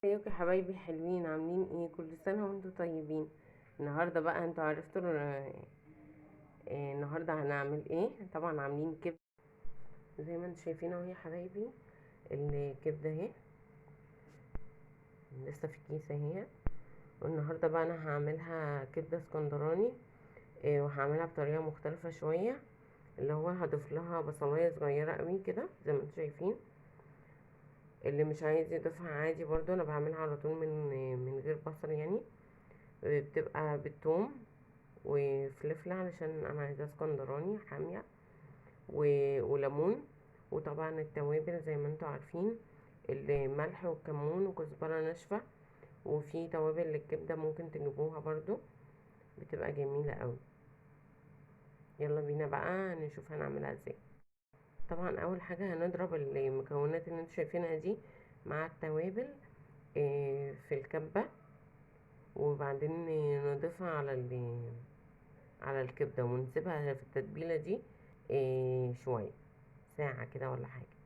ازيكم يا حبايبي حلوين، عاملين ايه؟ كل سنة وانتم طيبين. النهاردة بقى انتوا عرفتوا النهاردة هنعمل ايه. طبعا عاملين كبدة زي ما انتوا شايفين اهو يا حبايبي. الكبدة اهي لسه في الكيسة اهي. والنهاردة بقى انا هعملها كبدة اسكندراني. وهعملها بطريقة مختلفة شوية، اللي هو هضيف لها بصلاية صغيرة قوي كده زي ما انتوا شايفين. اللي مش عايز يضيفها عادي برضو، انا بعملها على طول من غير بصل يعني. بتبقى بالثوم وفلفل علشان انا عايزاه اسكندراني حامية، وليمون. وطبعا التوابل زي ما انتوا عارفين، الملح والكمون وكزبرة ناشفة. وفي توابل للكبدة ممكن تجيبوها برضو، بتبقى جميلة قوي. يلا بينا بقى نشوف هنعملها ازاي. طبعا اول حاجة هنضرب المكونات اللي انتوا شايفينها دي مع التوابل في الكبة، وبعدين نضيفها على الكبدة ونسيبها في التتبيلة دي شوية، ساعة كده ولا حاجة.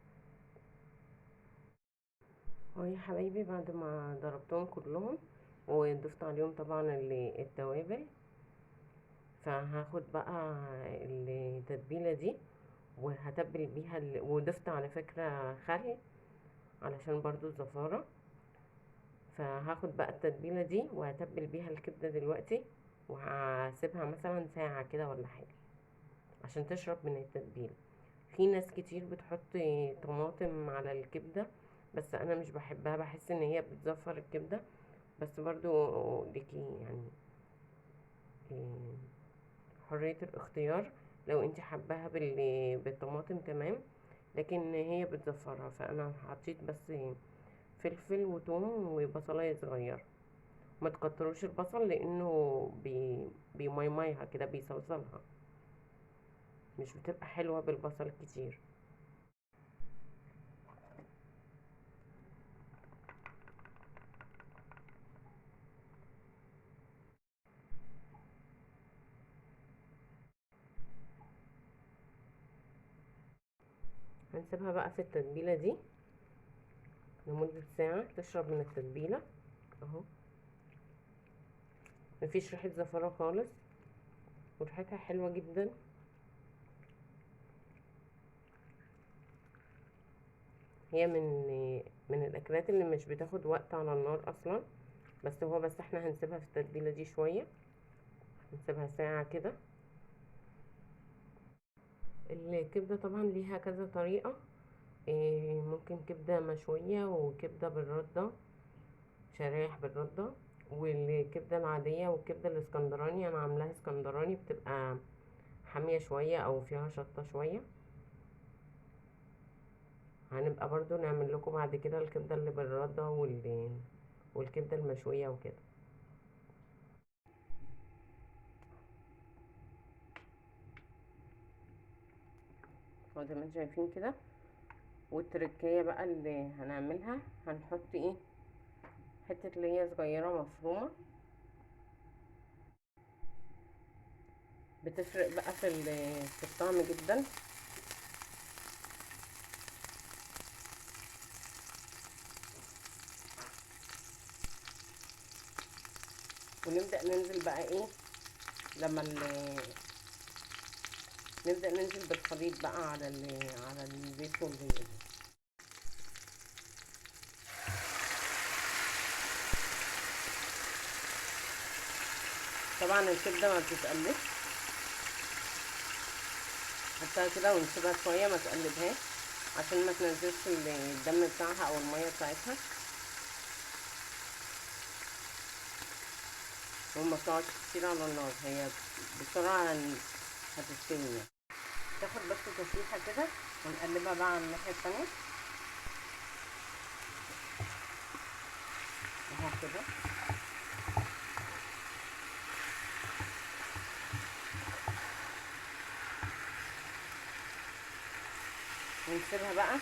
اهو يا حبايبي بعد ما ضربتهم كلهم وضفت عليهم طبعا التوابل، فهاخد بقى التتبيلة دي وهتبل بيها وضفت على فكرة خل علشان برضو الزفارة. فهاخد بقى التتبيلة دي وهتبل بيها الكبدة دلوقتي، وهسيبها مثلا ساعة كده ولا حاجة عشان تشرب من التتبيلة. في ناس كتير بتحط طماطم على الكبدة، بس انا مش بحبها، بحس ان هي بتزفر الكبدة. بس برضو ليكي يعني إيه، حرية الاختيار. لو انت حباها بالطماطم تمام، لكن هي بتزفرها. فانا حطيت بس فلفل وثوم وبصلاية صغيرة. ما تكتروش البصل لانه بيميميها كده، بيصلصلها، مش بتبقى حلوة بالبصل كتير. هنسيبها بقى في التتبيلة دي لمدة ساعة تشرب من التتبيلة اهو. مفيش ريحة زفرة خالص، وريحتها حلوة جدا. هي من الاكلات اللي مش بتاخد وقت على النار اصلا. بس هو بس احنا هنسيبها في التتبيلة دي شوية، هنسيبها ساعة كده. الكبدة طبعا ليها كذا طريقة. ممكن كبدة مشوية وكبدة بالردة، شرايح بالردة. والكبدة العادية والكبدة الاسكندراني انا عاملاها اسكندراني، بتبقى حامية شوية او فيها شطة شوية. هنبقى برضو نعمل لكم بعد كده الكبدة اللي بالردة والكبدة المشوية وكده. هو زي ما انتم شايفين كده. والتركية بقى اللي هنعملها، هنحط ايه، حتة اللي هي صغيرة مفرومة. بتفرق بقى في الطعم جدا. ونبدأ ننزل بقى ايه لما نبدأ ننزل بالخليط بقى على الزيت والزيت. طبعا الكبدة ما بتتقلبش، حطها كده ونسيبها شوية، ما تقلبهاش عشان ما تنزلش الدم بتاعها او المية بتاعتها، وما تقعدش كتير على النار. هي بسرعة هتستوي يعني. تاخد بس تشويحة كده ونقلبها بقى على الناحية التانية اهو كده. ونسيبها بقى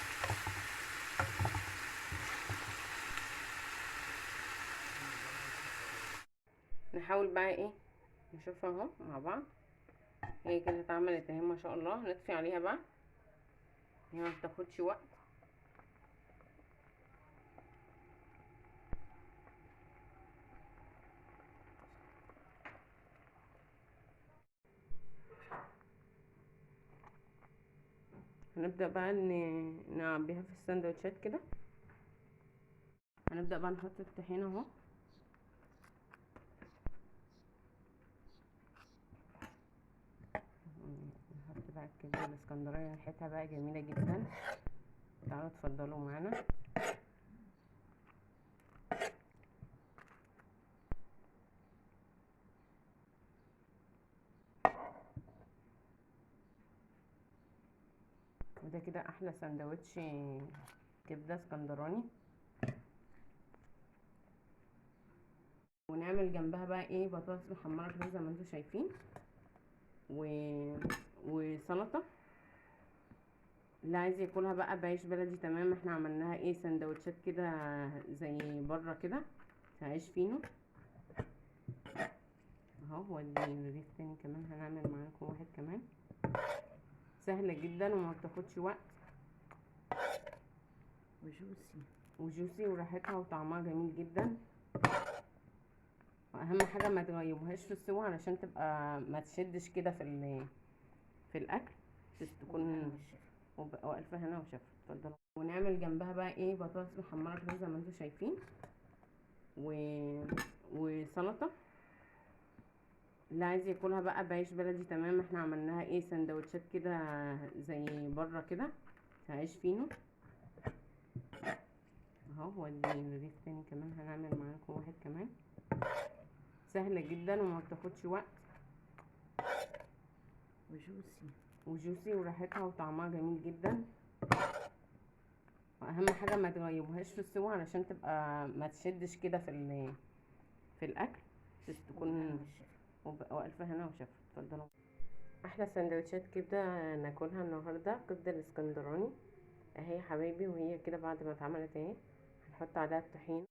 نحاول بقى ايه نشوفها اهو مع بعض. هي كده اتعملت اهي ما شاء الله. هنطفي عليها بقى، هي ما بتاخدش وقت. هنبدأ بقى نعبيها في السندوتشات كده. هنبدأ بقى نحط الطحينة اهو. نحط بقى الكبدة الاسكندرانية، ريحتها بقى جميلة جدا. تعالوا اتفضلوا معانا. وده كده احلى سندوتش كبدة اسكندراني. ونعمل جنبها بقى ايه بطاطس محمرة كده زي ما انتم شايفين، وسلطة. اللي عايز ياكلها بقى بعيش بلدي تمام. احنا عملناها ايه سندوتشات كده زي بره كده، عيش فينو اهو. ودي رغيف تاني كمان، هنعمل معاكم واحد كمان. سهلة جدا وما بتاخدش وقت، وجوسي وريحتها وطعمها جميل جدا. واهم حاجه ما تغيبوهاش في السوا علشان تبقى ما تشدش كده في الاكل، تكون والف هنا وشفا. اتفضلوا. ونعمل جنبها بقى ايه بطاطس محمره كده زي ما انتم شايفين، وسلطه. اللي عايز ياكلها بقى بعيش بلدي تمام. احنا عملناها ايه سندوتشات كده زي بره كده، عيش فينو اهو. ودي رغيف تاني كمان، هنعمل معاكم واحد كمان. سهلة جدا وما بتاخدش وقت، وجوسي وريحتها وطعمها جميل جدا. واهم حاجه ما تغيبوهاش في السوا علشان تبقى ما تشدش كده في الاكل، تكون والف هنا وشفا. اتفضلوا. احلى سندوتشات كبده ناكلها النهارده كبده الاسكندراني اهي يا حبايبي. وهي كده بعد ما اتعملت اهي هنحط عليها الطحين.